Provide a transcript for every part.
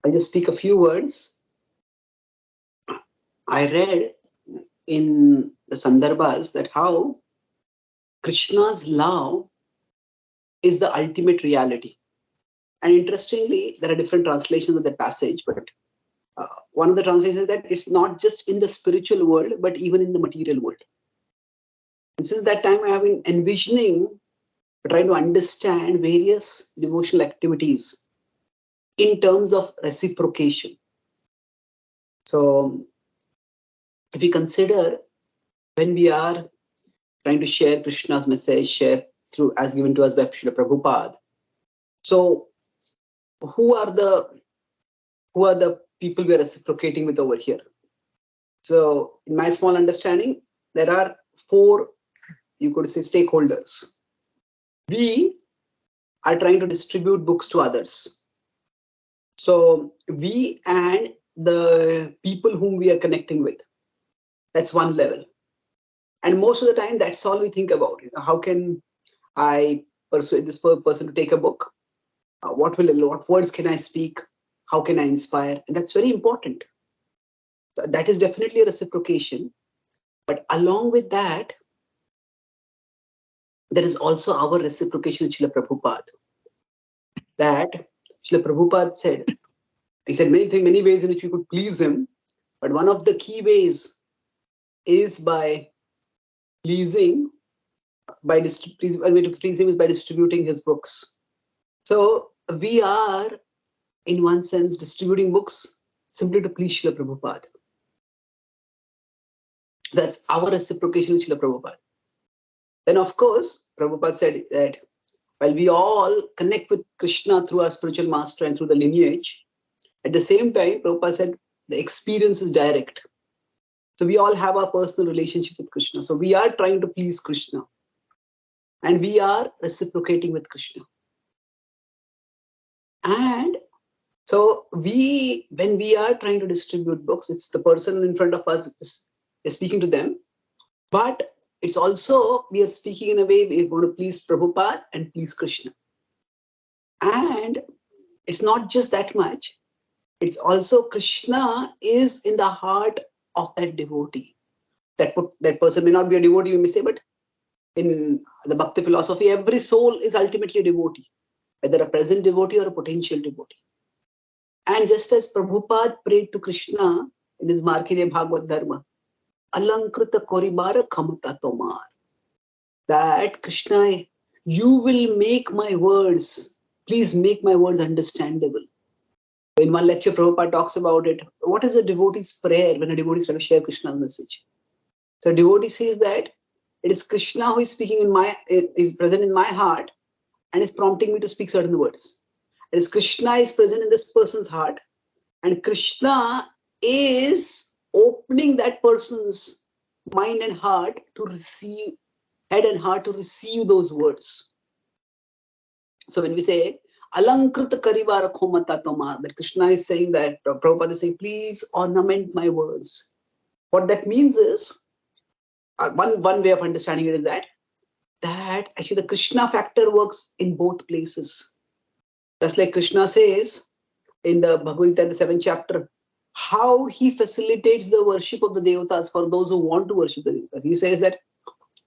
I'll just speak a few words. I read in the Sandarbhas that how Krishna's love is the ultimate reality. And interestingly, there are different translations of that passage, but one of the translations is that it's not just in the spiritual world, but even in the material world. And since that time, I have been envisioning, trying to understand various devotional activities in terms of reciprocation. So, if we consider when we are trying to share Krishna's message, share through as given to us by Srila Prabhupada. So, who are the people we are reciprocating with over here? So, in my small understanding, there are 4, you could say, stakeholders. We are trying to distribute books to others. So, we and the people whom we are connecting with. That's one level. And most of the time, that's all we think about. How can I persuade this person to take a book? What words can I speak? How can I inspire? And that's very important. That is definitely a reciprocation. But along with that, there is also our reciprocation with Srila Prabhupada. That Srila Prabhupada said, he said many ways in which we could please him, but one of the key ways is by pleasing, way to please him is by distributing his books. So we are, in one sense, distributing books simply to please Srila Prabhupada. That's our reciprocation with Srila Prabhupada. Then, of course, Prabhupada said that while we all connect with Krishna through our spiritual master and through the lineage, at the same time, Prabhupada said the experience is direct. So we all have our personal relationship with Krishna. So we are trying to please Krishna. And we are reciprocating with Krishna. And so when we are trying to distribute books, it's the person in front of us is speaking to them. But it's also, we are speaking in a way we're going to please Prabhupada and please Krishna. And it's not just that much. It's also Krishna is in the heart of that devotee. That person may not be a devotee, we may say, but in the Bhakti philosophy, every soul is ultimately a devotee, whether a present devotee or a potential devotee. And just as Prabhupada prayed to Krishna in his Markine Bhagavad Dharma, Alankrita Koribara Khamata Tomar, that Krishna, you will make my words, please make my words understandable. In one lecture, Prabhupada talks about it. What is a devotee's prayer when a devotee is trying to share Krishna's message? So a devotee says that it is Krishna who is speaking is present in my heart and is prompting me to speak certain words. It is Krishna is present in this person's heart, and Krishna is opening that person's mind and heart to receive, head and heart to receive those words. So when we say Alankrita Karivara Khomata Toma, that Krishna is saying that, Prabhupada is saying, please ornament my words. What that means is, one way of understanding it is that actually the Krishna factor works in both places. Just like Krishna says in the Bhagavad Gita, the 7th chapter, how he facilitates the worship of the devatas for those who want to worship the devatas. He says that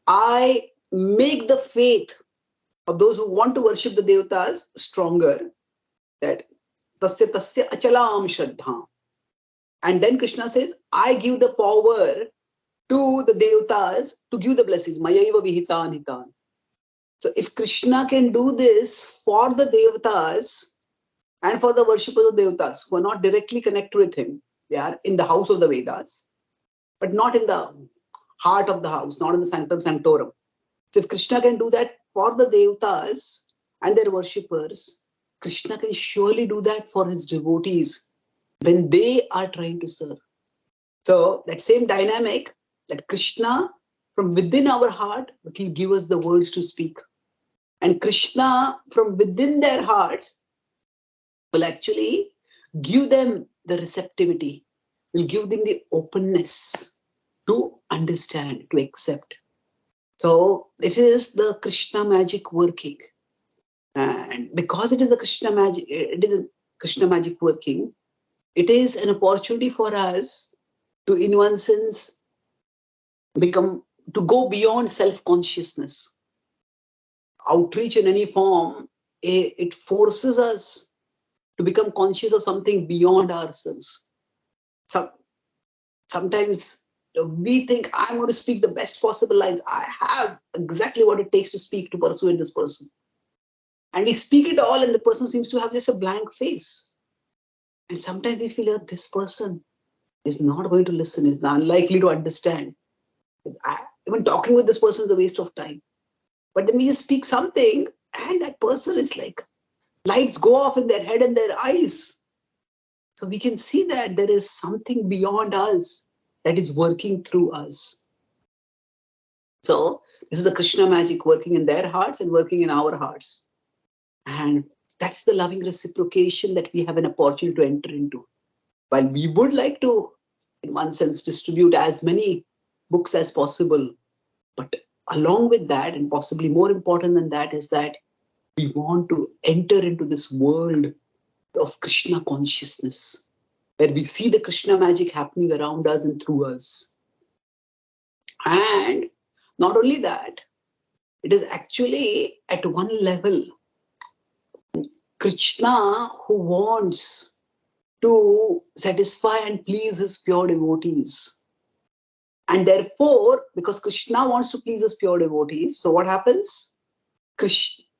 I make the faith of those who want to worship the devatas stronger, that tasya tasya achalam shraddham. And then Krishna says, I give the power to the devatas to give the blessings. Mayaiva vihitan hitan. So if Krishna can do this for the devatas and for the worshippers of devatas who are not directly connected with him, they are in the house of the Vedas, but not in the heart of the house, not in the sanctum sanctorum. So if Krishna can do that for the devatas and their worshippers, Krishna can surely do that for his devotees when they are trying to serve. So that same dynamic, that Krishna from within our heart will give us the words to speak. And Krishna from within their hearts will actually give them the receptivity, will give them the openness to understand, to accept. So it is the Krishna magic working. And because it is a Krishna magic working, it is an opportunity for us to, in one sense, to go beyond self-consciousness. Outreach in any form, it forces us to become conscious of something beyond ourselves. Sometimes we think, I'm going to speak the best possible lines. I have exactly what it takes to speak to persuade this person. And we speak it all and the person seems to have just a blank face. And sometimes we feel that this person is not going to listen, is unlikely to understand. Even talking with this person is a waste of time. But then we just speak something and that person is like, lights go off in their head and their eyes. So we can see that there is something beyond us that is working through us. So this is the Krishna magic working in their hearts and working in our hearts. And that's the loving reciprocation that we have an opportunity to enter into. While we would like to, in one sense, distribute as many books as possible, but along with that, and possibly more important than that, is that we want to enter into this world of Krishna consciousness, where we see the Krishna magic happening around us and through us. And not only that, it is actually at one level, Krishna who wants to satisfy and please his pure devotees. And therefore, because Krishna wants to please his pure devotees, so what happens?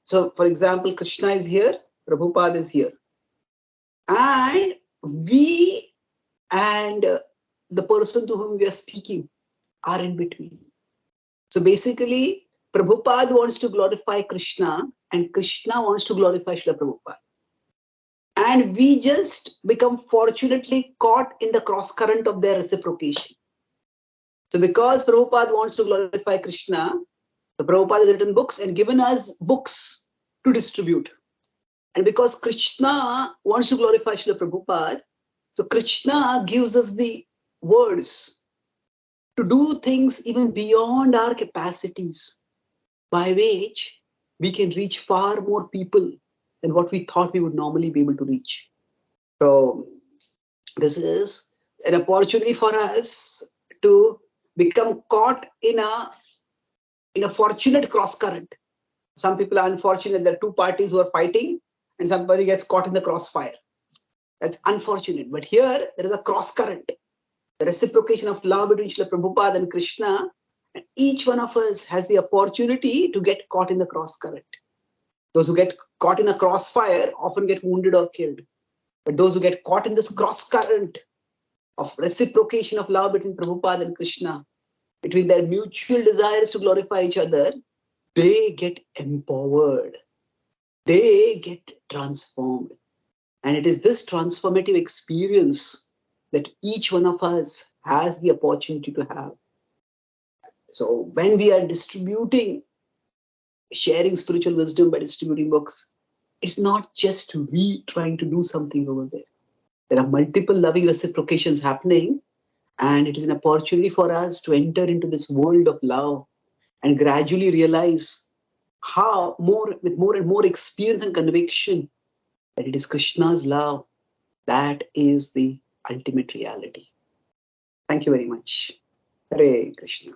So, for example, Krishna is here, Prabhupada is here. And we and the person to whom we are speaking are in between. So basically, Prabhupada wants to glorify Krishna and Krishna wants to glorify Srila Prabhupada. And we just become fortunately caught in the cross current of their reciprocation. So because Prabhupada wants to glorify Krishna, the Prabhupada has written books and given us books to distribute. And because Krishna wants to glorify Srila Prabhupada, so Krishna gives us the words to do things even beyond our capacities, by which we can reach far more people than what we thought we would normally be able to reach. So this is an opportunity for us to become caught in a fortunate cross current. Some people are unfortunate. There are two parties who are fighting and somebody gets caught in the crossfire. That's unfortunate. But here there is a cross current, the reciprocation of love between Srila Prabhupada and Krishna, and each one of us has the opportunity to get caught in the cross current. Those who get caught in the crossfire often get wounded or killed. But those who get caught in this cross current of reciprocation of love between Prabhupada and Krishna, between their mutual desires to glorify each other, they get empowered. They get transformed. And it is this transformative experience that each one of us has the opportunity to have. So when we are sharing spiritual wisdom by distributing books, it's not just we trying to do something over there. There are multiple loving reciprocations happening, and it is an opportunity for us to enter into this world of love and gradually realize how with more and more experience and conviction that it is Krishna's love that is the ultimate reality. Thank you very much. Hare Krishna.